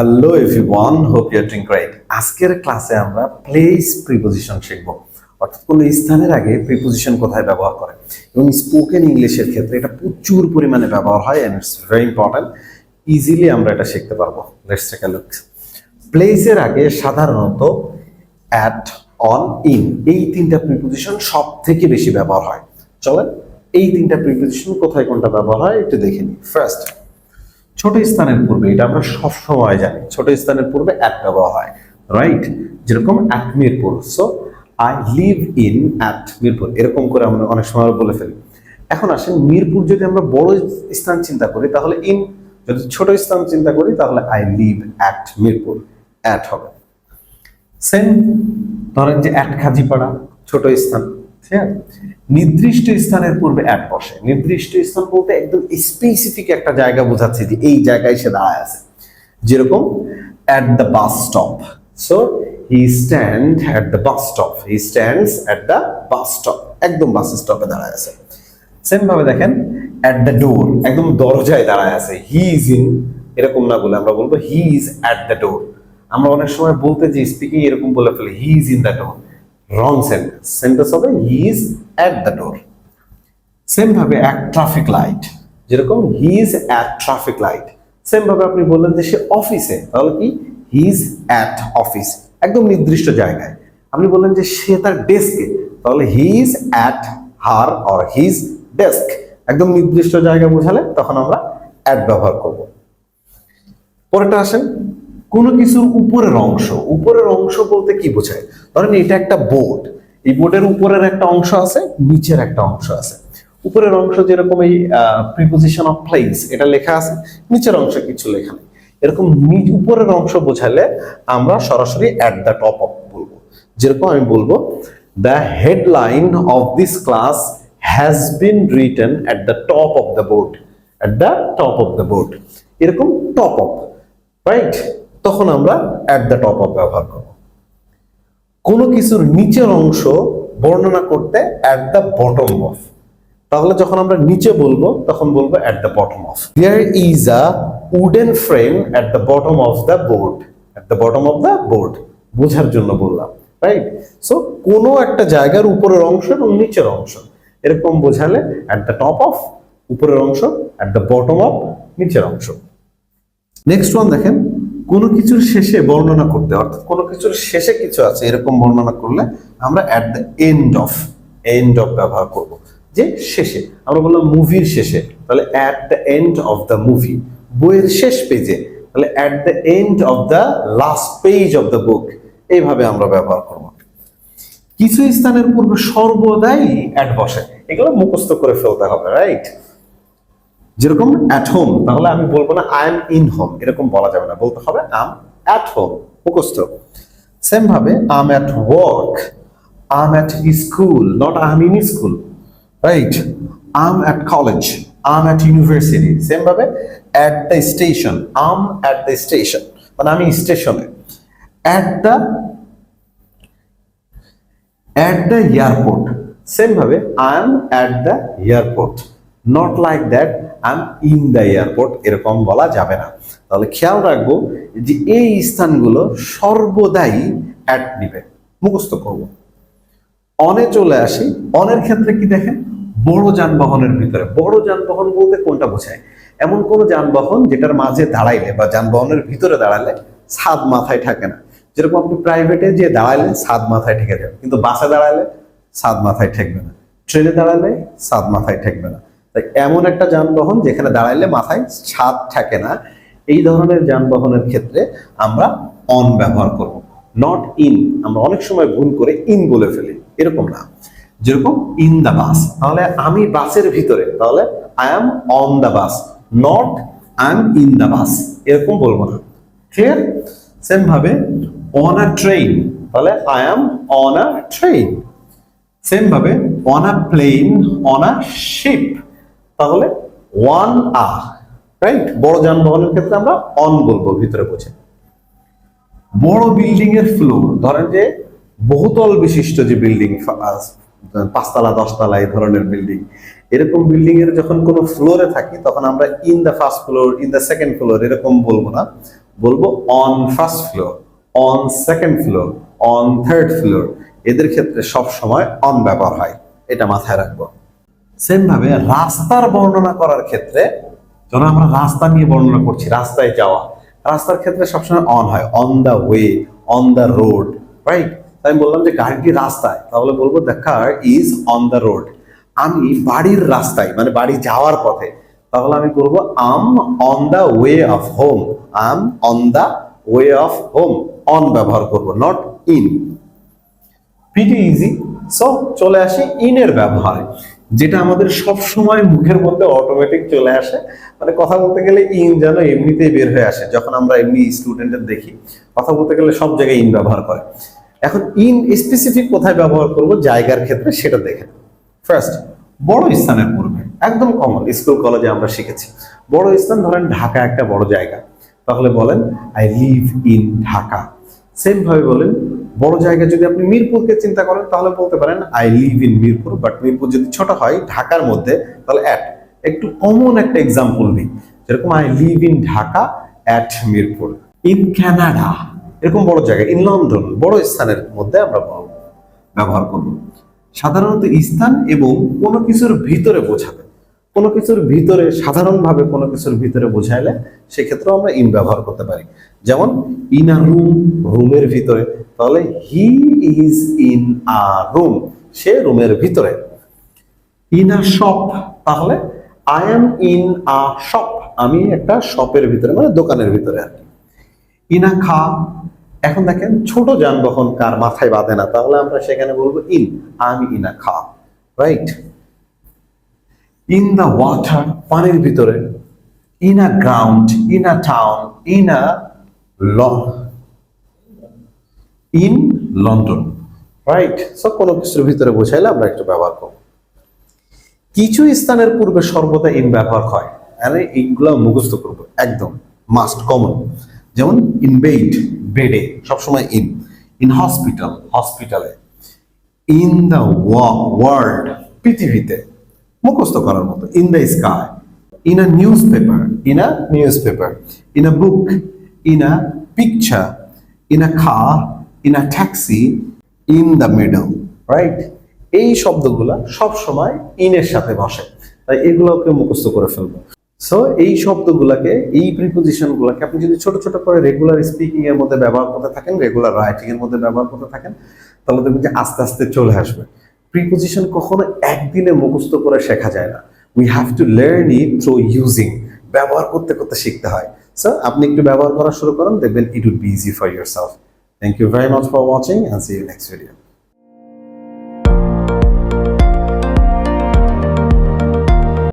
Hello everyone, hope you are doing great. আজকের ক্লাসে আমরা প্লেস প্রিপোজিশন শিখব, অর্থাৎ কোনো স্থানের আগে প্রিপোজিশন কোথায় ব্যবহার করে। এবং স্পোকেন ইংলিশের ক্ষেত্রে এটা প্রচুর পরিমাণে ব্যবহার হয় and it's very important. Easily আমরা এটা শিখতে পারবো। Let's take a look. প্লেসের আগে সাধারণত অ্যাট, অন, ইন এই তিনটা প্রিপোজিশন সব থেকে বেশি ব্যবহার হয়। চলেন এই তিনটা প্রিপোজিশন কোথায় কোনটা ব্যবহার হয় একটু দেখে নিই। ফার্স্ট, ছোট স্থানের পূর্বে, এটা আমরা সব সময় জানি, ছোট স্থানের পূর্বে অ্যাট ব্যবহার হয়, রাইট? যেরকম at Mirpur, so I live in at Mirpur, এরকম করে আমরা অনেক সময় বলে ফেলি। এখন আসেন, মিরপুর যদি আমরা বড় স্থান চিন্তা করি তাহলে ইন, যদি ছোট স্থান চিন্তা করি তাহলে I live at Mirpur, at হবে। সেম ধরেন যে অ্যাট খাজিপাড়া, ছোট স্থান, ঠিক আছে? নির্দিষ্ট স্থানের পূর্বে অ্যাট বসে। নির্দিষ্ট স্থান বলতে একদম স্পেসিফিক একটা জায়গা বোঝাচ্ছে যে এই জায়গায় সে দাঁড়ায় আছে। যেরকম at the bus stop, so he stand at the bus stop, he stands at the bus stop, একদম বাস স্টপে দাঁড়ায় আছে। সেম ভাবে দেখেন অ্যাট দ্য ডোর, একদম দরজায় দাঁড়ায় আছে। হি ইজ ইন এরকম না বলে আমরা বলবো he is at the door. আমরা অনেক সময় বলতে যে স্পিকিং এরকম বলে ফেলি he is in the door, wrong sentence. Sentence হবে he is at the door. Same ভাবে অ্যাট ট্রাফিক লাইট, যেরকম he is at traffic light. Same ভাবে আপনি বললেন যে সে অফিসে, তাহলে কি হি ইজ অ্যাট অফিস, একদম নির্দিষ্ট জায়গায়। আপনি বললেন যে সে তার ডেস্কে, তাহলে he is at her or his desk, একদম নির্দিষ্ট জায়গা বোঝালে তখন আমরা অ্যাট ব্যবহার করব। পরেরটা আসেন, কোনো কিছুর উপরের অংশ। উপরের অংশ বলতে কি বোঝায়? ধরেন এটা একটা বোর্ড, এই বোর্ডের উপরের একটা অংশ আছে, নিচের একটা অংশ আছে। উপরের অংশ যেরকম এই প্রিপোজিশন অফ প্লেস এটা লেখা আছে, নিচের অংশ কিছু লেখা নেই। এরকম উপরের অংশ বোঝালে আমরা সরাসরি অ্যাট দ্য টপ অফ বলবো। যেরকম আমি বলবো the headline of this class has been written at the top of the board, at the top of the board, এরকম টপ অফ, রাইট? তখন আমরা অ্যাট দ্য টপ অফ ব্যবহার করব। কোনো কিছুর নিচের অংশ বর্ণনা করতে অ্যাট দ্য বটম অফ, তাহলে যখন আমরা নিচে বলবো তখন বলবো at the bottom of. There is a wooden frame at the bottom of the board, at the bottom of the board বোঝার জন্য বললাম, রাইট? সো কোনো একটা জায়গার উপরের অংশ এবং নিচের অংশ এরকম বোঝালে অ্যাট দ্য টপ অফ উপরের অংশ, অ্যাট দ্য বটম অফ নিচের অংশ। নেক্সট ওয়ান দেখেন, কোনো কিছুর শেষে বর্ণনা করতে, অর্থাৎ কোনো কিছুর শেষে কিছু আছে এরকম বর্ণনা করলে আমরা at the end of, end of ব্যবহার করব। যে শেষে, আমরা বললাম মুভির শেষে, তাহলে at the end of the movie. বইয়ের শেষ পেজে, তাহলে at the end of the last page of the book, এইভাবে আমরা ব্যবহার করব। কিছু স্থানের পূর্বে সর্বদাই অ্যাট বসে, এগুলো মুখস্থ করে ফেলতে হবে, রাইট? যেরকম অ্যাট হোম, তাহলে আমি বলবো না আই এম ইন হোম, এরকম বলা যাবে না, বলতে হবে আই এম অ্যাট হোম, মুখস্থ। সেম ভাবে I am at work, I am at school, not I am in school, right? I am at college, I am at university. Same ভাবে at the station, I am at the station, মানে আমি স্টেশনে। At the airport, same ভাবে I am at the airport, not like that I am in the airport, এরকম বলা যাবে না। তাহলে খেয়াল রাখবো যে এই স্থানগুলো সর্বদাই অ্যাট নিবে, মুখস্থ করব। অনে চলে আসি, অনের ক্ষেত্রে কি দেখেন, বড় যানবাহনের ভিতরে। বড় যানবাহন বলতে কোনটা বোঝায়? এমন কোন যানবাহন যেটার মাঝে দাঁড়াইলে বা যানবাহনের ভিতরে দাঁড়ালে ছাদ মাথায় থাকে না। যেরকম আপনি প্রাইভেটে যে দাঁড়াইলে ছাদ মাথায় ঠেকে যাবে, কিন্তু বাসে দাঁড়ালে ছাদ মাথায় ঠেকবে না, ট্রেনে দাঁড়ালে ছাদ মাথায় ঠেকবে না। তাই এমন একটা যানবাহন যেখানে দাঁড়াইলে মাথায় ছাদ থাকে না, এই ধরনের যানবাহনের ক্ষেত্রে আমরা অন ব্যবহার করব, নট ইন। আমরা অনেক সময় ভুল করে ইন বলে ফেলি, এরকম না। যেরকম ইন দ্য বাস, তাহলে আমি বাসের ভিতরে, তাহলে I am on the bus, not I am in the bus, এরকম বলবো না, ক্লিয়ার? সেম ভাবে অন আ ট্রেন, তাহলে I am on a train. Same ভাবে on a plane, on a ship, তাহলে ওয়ান আ, রাইট? বড় যানবাহনের ক্ষেত্রে আমরা অন বলবো, ভিতরে বোঝে। বড় বিল্ডিং এর ফ্লোর, ধরেন যে বহুতল বিশিষ্ট যে বিল্ডিং, 5 তলা 10 তলা এই ধরনের বিল্ডিং, এরকম বিল্ডিং এর যখন কোনো ফ্লোরে থাকি তখন আমরা in the first floor, in the second floor এরকম বলবো না, বলবো on first floor, on second floor, on third floor. এদের ক্ষেত্রে সব সময় অন ব্যবহার হয়, এটা মাথায় রাখবো। সেম ভাবে রাস্তার বর্ণনা করার ক্ষেত্রে, যখন আমরা রাস্তা নিয়ে বর্ণনা করছি, রাস্তায় যাওয়া, রাস্তার ক্ষেত্রে সবসময় অন হয়, on the way, on the road, right? আমি বললাম যে গাড়িটি রাস্তায়, তাহলে বলবো the car is on the road. আমি বাড়ির রাস্তায়, মানে বাড়ি যাওয়ার পথে, তাহলে আমি বলবো I'm on the way of home, I'm on the way of home. On ব্যবহার করবো, not in. Pretty easy. So চলে আসি ইনের ব্যবহারে, যেটা আমাদের সব সময় মুখের মধ্যে অটোমেটিক চলে আসে। মানে কথা বলতে গেলে ইন যেন এমনিতেই বের হয়ে আসে, যখন আমরা এমনি স্টুডেন্টদের দেখি কথা বলতে গেলে সব জায়গায় ইন ব্যবহার করে। এখন ইন স্পেসিফিক কোথায় ব্যবহার করব জায়গার ক্ষেত্রে, সেটা দেখেন। ফার্স্ট, বড় স্থানের পূর্বে, একদম কমন, স্কুল কলেজে আমরা শিখেছি। বড় স্থান, ধরেন ঢাকা একটা বড় জায়গা, তাহলে বলেন I live in Dhaka. Same ভাবে বলেন বড় জায়গা, যদি আপনি মিরপুরকে চিন্তা করেন তাহলে বলতে পারেন I live in Mirpur. But Mirpur যদি ছোট হয় ঢাকার মধ্যে, তাহলে অ্যাট। একটু কমন একটা এক্সাম্পল দিই, যেরকম I live in Dhaka at Mirpur. In Canada, এরকম বড় জায়গা। ইন লন্ডন, বড় স্থানের মধ্যে আমরা ব্যবহার করব। সাধারণত স্থান এবং কোনো কিছুর ভিতরে বোঝাবে, কোনো কিছুর ভিতরে, সাধারণভাবে কোনো কিছুর ভিতরে বোঝাইলে সেক্ষেত্রেও আমরা ইন ব্যবহার করতে পারি। যেমন ইন আ রুম, রুমের ভিতরে, তাহলে he is in a room, সে রুমের ভিতরে। ইন আ শপ, তাহলে I am in a shop, আমি একটা শপের ভিতরে, মানে দোকানের ভিতরে আর কি। ইন আ খা, এখন দেখেন ছোট যানবাহন কার মাথায় বাঁধে না, তাহলে আমরা সেখানে বলবো ইন, আমি ইন আ খা, রাইট? ইন দ্য ওয়াটার, পানির ভিতরে। In a ground, in a town, in a in London, right? সব কোনো কিছুর ভিতরে বোঝাইলে আমরা একটু ব্যবহার করব। কিছু স্থানের পূর্বে সর্বদা ইন ব্যবহার হয়, মানে এইগুলো মুখস্থ করবো, একদম মাস্ট, কমন। যেমন ইন বেড, বেডে সবসময় ইন। ইন হসপিটাল, হসপিটালে। ইন দ্য ওয়ার্ল্ড, পৃথিবীতে, মুখস্থ করার মতো। In the sky. In a news paper, in a news paper. In a book, in a picture, in a car, in a taxi, in the middle, right? এই শব্দগুলা সব সময় ইনের সাথে বসে, তাই এগুলোকে মুখস্থ করে ফেলবো। সো এই শব্দগুলাকে, এই প্রিপোজিশন গুলাকে আপনি যদি ছোট ছোট করে রেগুলার স্পিকিং এর মধ্যে ব্যবহার করতে থাকেন, রেগুলার রাইটিং এর মধ্যে ব্যবহার করতে থাকেন, তাহলে দেখবেন যে আস্তে আস্তে চলে আসবে। প্রিপোজিশন কখনো একদিনে মুখস্থ করে শেখা যায় না, we have to learn it through using, ব্যবহার করতে করতে শিখতে হয়। সো আপনি একটু ব্যবহার করা শুরু করেন, দেখবেন it will be easy for yourself. Thank you very much for watching, and see you next video.